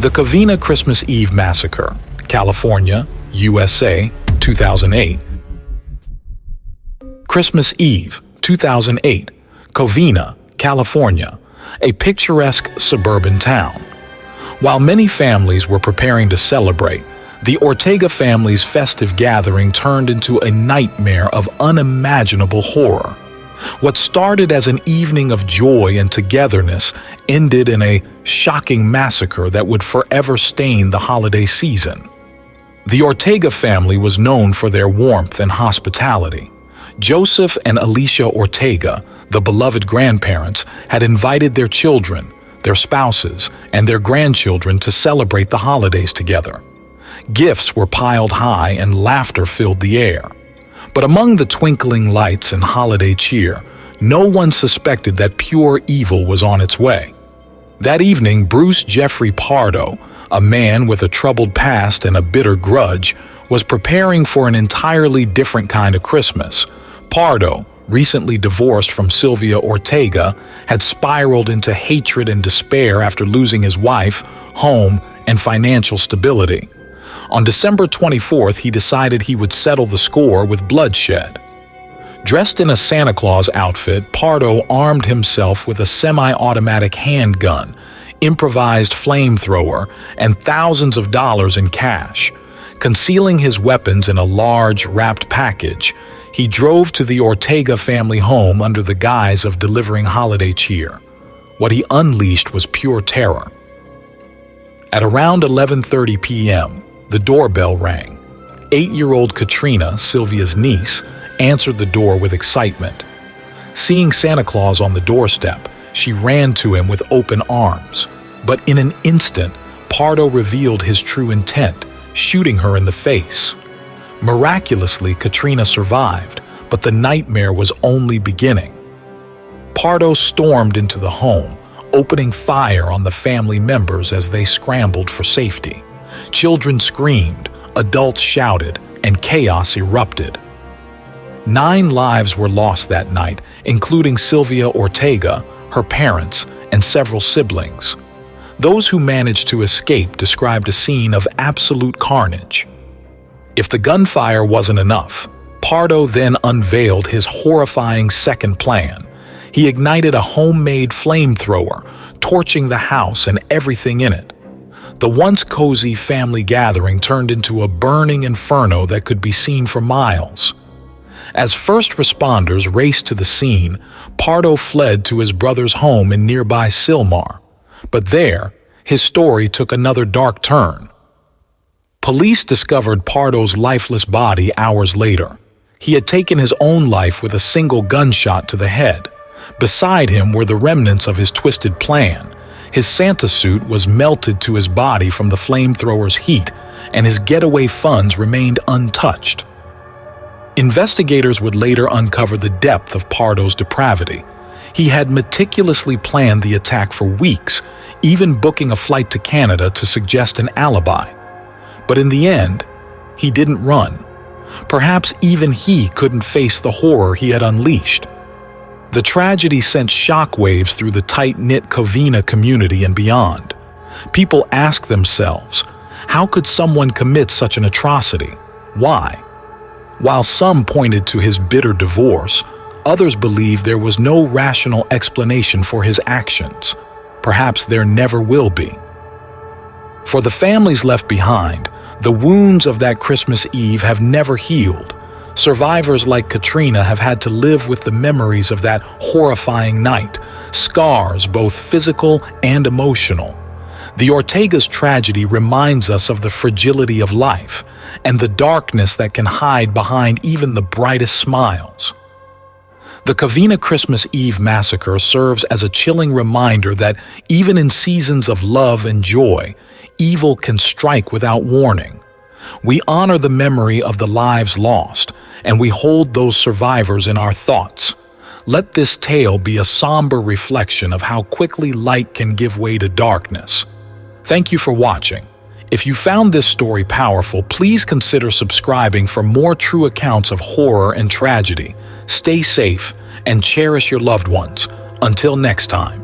The Covina Christmas Eve Massacre, California, USA, 2008. Christmas Eve, 2008, Covina, California, a picturesque suburban town. While many families were preparing to celebrate, the Ortega family's festive gathering turned into a nightmare of unimaginable horror. What started as an evening of joy and togetherness ended in a shocking massacre that would forever stain the holiday season. The Ortega family was known for their warmth and hospitality. Joseph and Alicia Ortega, the beloved grandparents, had invited their children, their spouses, and their grandchildren to celebrate the holidays together. Gifts were piled high and laughter filled the air. But among the twinkling lights and holiday cheer, no one suspected that pure evil was on its way. That evening, Bruce Jeffrey Pardo, a man with a troubled past and a bitter grudge, was preparing for an entirely different kind of Christmas. Pardo, recently divorced from Sylvia Ortega, had spiraled into hatred and despair after losing his wife, home, and financial stability. On December 24th, he decided he would settle the score with bloodshed. Dressed in a Santa Claus outfit, Pardo armed himself with a semi-automatic handgun, improvised flamethrower, and thousands of dollars in cash. Concealing his weapons in a large, wrapped package, he drove to the Ortega family home under the guise of delivering holiday cheer. What he unleashed was pure terror. At around 11:30 p.m., the doorbell rang. 8-year-old Katrina, Sylvia's niece, answered the door with excitement. Seeing Santa Claus on the doorstep, she ran to him with open arms. But in an instant, Pardo revealed his true intent, shooting her in the face. Miraculously, Katrina survived, but the nightmare was only beginning. Pardo stormed into the home, opening fire on the family members as they scrambled for safety. Children screamed, adults shouted, and chaos erupted. 9 lives were lost that night, including Sylvia Ortega, her parents, and several siblings. Those who managed to escape described a scene of absolute carnage. If the gunfire wasn't enough, Pardo then unveiled his horrifying second plan. He ignited a homemade flamethrower, torching the house and everything in it. The once cozy family gathering turned into a burning inferno that could be seen for miles. As first responders raced to the scene, Pardo fled to his brother's home in nearby Sylmar. But there, his story took another dark turn. Police discovered Pardo's lifeless body hours later. He had taken his own life with a single gunshot to the head. Beside him were the remnants of his twisted plan. His Santa suit was melted to his body from the flamethrower's heat, and his getaway funds remained untouched. Investigators would later uncover the depth of Pardo's depravity. He had meticulously planned the attack for weeks, even booking a flight to Canada to suggest an alibi. But in the end, he didn't run. Perhaps even he couldn't face the horror he had unleashed. The tragedy sent shockwaves through the tight-knit Covina community and beyond. People asked themselves, how could someone commit such an atrocity? Why? While some pointed to his bitter divorce, others believed there was no rational explanation for his actions. Perhaps there never will be. For the families left behind, the wounds of that Christmas Eve have never healed. Survivors like Katrina have had to live with the memories of that horrifying night, scars both physical and emotional. The Ortega's tragedy reminds us of the fragility of life and the darkness that can hide behind even the brightest smiles. The Covina Christmas Eve massacre serves as a chilling reminder that even in seasons of love and joy, evil can strike without warning. We honor the memory of the lives lost, and we hold those survivors in our thoughts. Let this tale be a somber reflection of how quickly light can give way to darkness. Thank you for watching. If you found this story powerful, please consider subscribing for more true accounts of horror and tragedy. Stay safe and cherish your loved ones. Until next time.